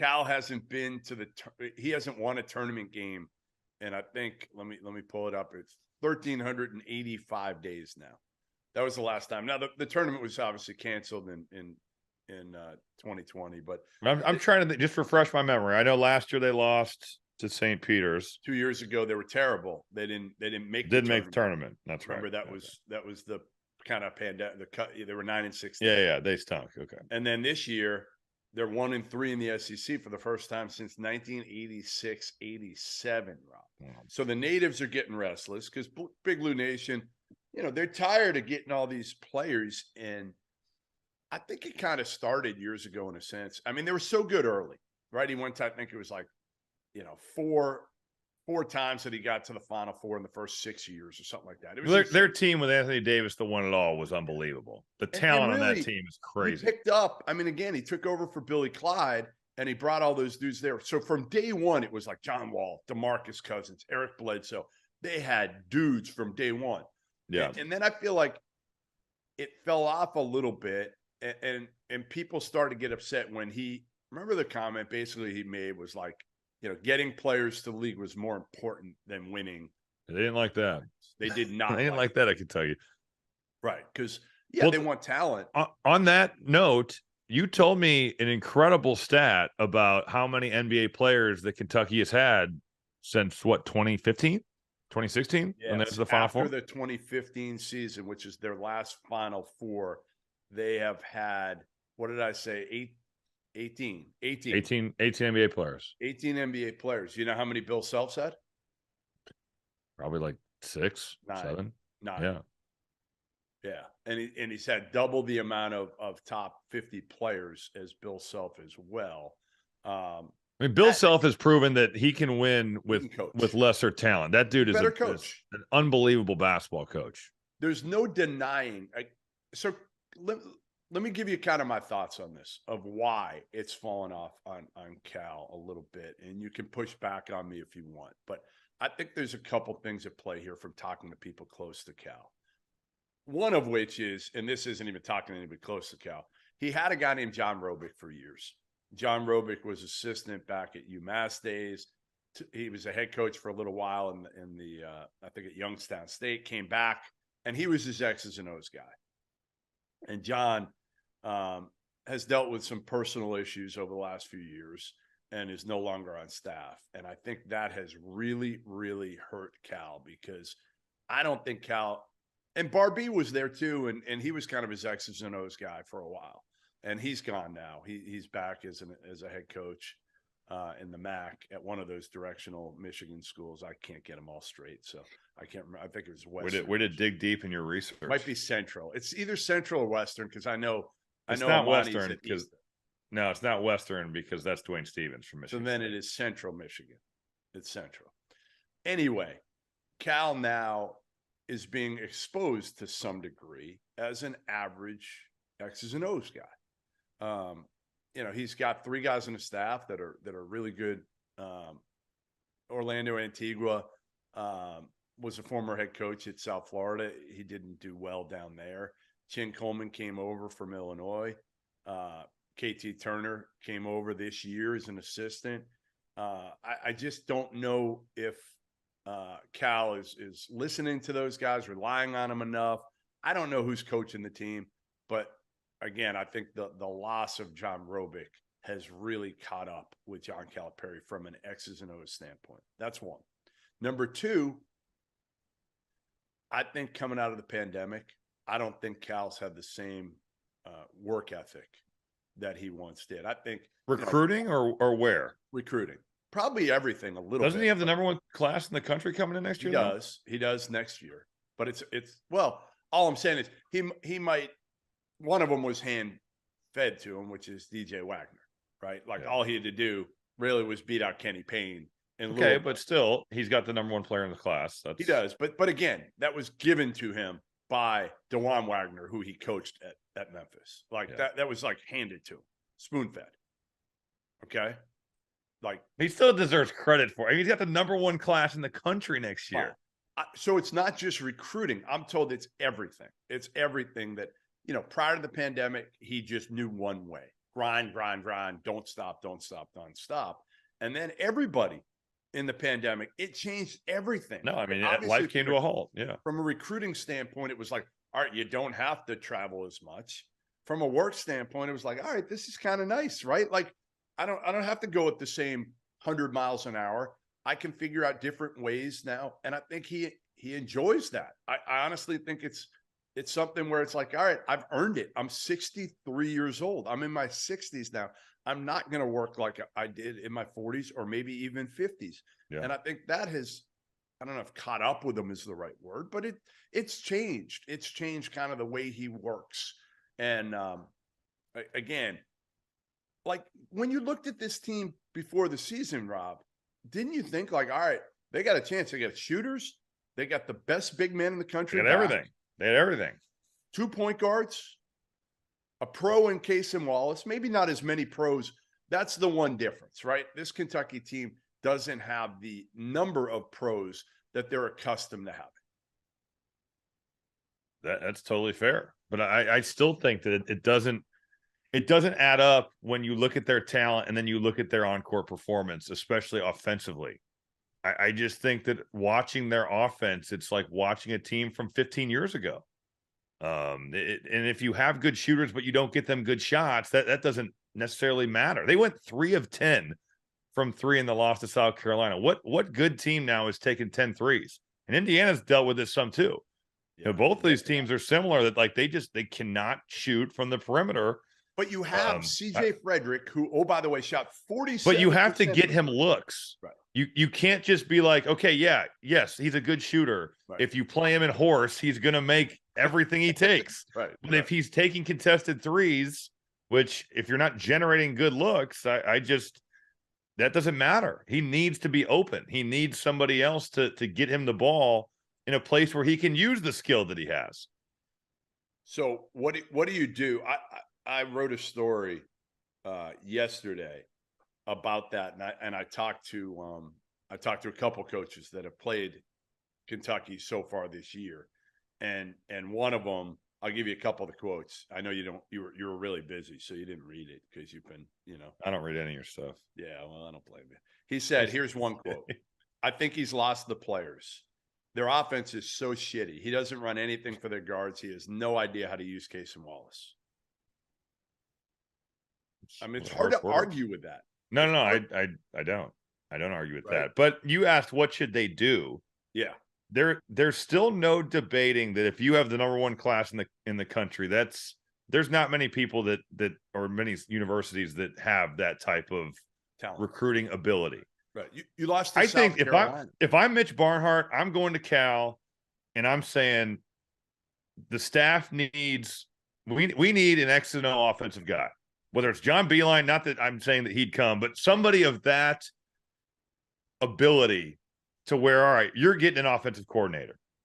Cal hasn't been to he hasn't won a tournament game. And I think, let me pull it up. It's 1,385 days now. That was the last time. Now the tournament was obviously canceled in 2020, but I'm trying to just refresh my memory. I know last year they lost to St. Peter's. 2 years ago they were terrible. They didn't make the tournament. That's Remember, right. that was the kind of pandemic. They were 9-16. Yeah, they stunk. Okay. And then this year they're 1-3 in the SEC for the first time since 1986-87. Rob. Wow. So the natives are getting restless because Big Blue Nation, they're tired of getting all these players. And I think it kind of started years ago in a sense. I mean, they were so good early, right? He went to, I think it was like, four times that he got to the Final Four in the first 6 years or something like that. It was their team with Anthony Davis, the one it all, was unbelievable. The talent on that team is crazy. He picked up, I mean, again, he took over for Billy Clyde, and he brought all those dudes there. So from day one, it was like John Wall, DeMarcus Cousins, Eric Bledsoe. They had dudes from day one. Yeah. And then I feel like it fell off a little bit, and people started to get upset when remember the comment basically he made was like, getting players to the league was more important than winning. They didn't like that. They did not. They didn't like that, I can tell you. Right. Because, they want talent. On that note, you told me an incredible stat about how many NBA players that Kentucky has had since, 2015? 2016? Yeah, when that's the Final Four? After the 2015 season, which is their last Final Four, they have had, what did I say, 18 NBA players. 18 NBA players. You know how many Bill Self's had? Probably like 6, 9. 7. 9. Yeah. Yeah. And he's had double the amount of top 50 players as Bill Self as well. I mean, Bill Self has proven that he can win with lesser talent. That dude is better coach. An unbelievable basketball coach. There's no denying. So let me give you kind of my thoughts on this, of why it's fallen off on Cal a little bit. And you can push back on me if you want. But I think there's a couple things at play here from talking to people close to Cal. One of which is, and this isn't even talking to anybody close to Cal, he had a guy named John Robic for years. John Robic was assistant back at UMass days. He was a head coach for a little while in the I think at Youngstown State, came back, and he was his X's and O's guy. And John has dealt with some personal issues over the last few years and is no longer on staff. And I think that has really, really hurt Cal, because I don't think Cal – and Barbie was there too, and he was kind of his X's and O's guy for a while. And he's gone now. He's back as a head coach in the MAC at one of those directional Michigan schools. I can't get them all straight, so I can't remember. I think it was Western. Way to dig deep in your research. Might be Central. It's either Central or Western, because I know it's not Western, because no, it's not Western, because that's Dwayne Stevens from Michigan. So then it is Central Michigan. It's Central. Anyway, Cal now is being exposed to some degree as an average X's and O's guy. He's got 3 guys on the staff that are really good. Orlando Antigua was a former head coach at South Florida. He didn't do well down there. Chin Coleman came over from Illinois. KT Turner came over this year as an assistant. I just don't know if Cal is listening to those guys, relying on them enough. I don't know who's coaching the team, but again, I think the loss of John Robic has really caught up with John Calipari from an X's and O's standpoint. That's one. Number 2, I think coming out of the pandemic, I don't think Cal's had the same work ethic that he once did. I think recruiting or where? Recruiting. Probably everything a little bit. Doesn't he have the number 1 class in the country coming in next year? He does next year. But it's well, all I'm saying is he might, one of them was hand fed to him, which is DJ Wagner, right? Like all he had to do really was beat out Kenny Payne. But still, he's got the number 1 player in the class. He does. But again, that was given to him by DeJuan Wagner, who he coached at Memphis. That was like handed to him, spoon fed. Okay. Like, he still deserves credit for it. I mean, he's got the number 1 class in the country next year. So it's not just recruiting. I'm told it's everything. It's everything that, prior to the pandemic, he just knew one way. grind, don't stop, nonstop. And then everybody in the pandemic, it changed everything. No, I mean, obviously, life came to a halt. Yeah. From a recruiting standpoint, it was like, all right, you don't have to travel as much. From a work standpoint, it was like, all right, this is kind of nice, right? Like, I don't have to go at the same 100 miles an hour. I can figure out different ways now. And I think he enjoys that. I honestly think it's something where it's like, all right, I've earned it. I'm 63 years old. I'm in my 60s now. I'm not going to work like I did in my 40s or maybe even 50s. Yeah. And I think that has, I don't know if caught up with him is the right word, but it's changed. It's changed kind of the way he works. And again, like when you looked at this team before the season, Rob, didn't you think like, all right, they got a chance. They got shooters. They got the best big man in the country. They got everything. They had everything. 2 point guards, a pro in Casey Wallace, maybe not as many pros. That's the one difference, right? This Kentucky team doesn't have the number of pros that they're accustomed to having. That's totally fair. But I still think that it doesn't add up when you look at their talent and then you look at their on-court performance, especially offensively. I just think that watching their offense, it's like watching a team from 15 years ago. And if you have good shooters, but you don't get them good shots, that doesn't necessarily matter. They went 3 of 10 from 3 in the loss to South Carolina. What good team now is taking 10 threes? And Indiana's dealt with this some too. Yeah, you know, both of these teams are similar that like they cannot shoot from the perimeter. But you have CJ Frederick, who, oh, by the way, shot 47%. But you have to get him looks. Right. You can't just be like, okay, yes, he's a good shooter. Right. If you play him in horse, he's going to make everything he takes. Right. But if he's taking contested threes, which if you're not generating good looks, I just that doesn't matter. He needs to be open. He needs somebody else to get him the ball in a place where he can use the skill that he has. So what do you do? I wrote a story yesterday about that, and I talked to a couple coaches that have played Kentucky so far this year, and one of them, I'll give you a couple of the quotes. I know you were really busy, so you didn't read it because you've been, I don't read any of your stuff. Yeah, well, I don't blame you. He said, here's one quote. I think he's lost the players. Their offense is so shitty. He doesn't run anything for their guards. He has no idea how to use Casey Wallace. I mean, it's hard to argue with that. No, I don't. I don't argue with that. But you asked, what should they do? Yeah. There's still no debating that if you have the number 1 class in the country, there's not many people that or many universities that have that type of talent, recruiting ability. Right. You lost to I South think Carolina. if I'm Mitch Barnhart, I'm going to Cal and I'm saying the staff needs we need an X and O offensive guy. Whether it's John Beilein, not that I'm saying that he'd come, but somebody of that ability to where, all right, you're getting an offensive coordinator.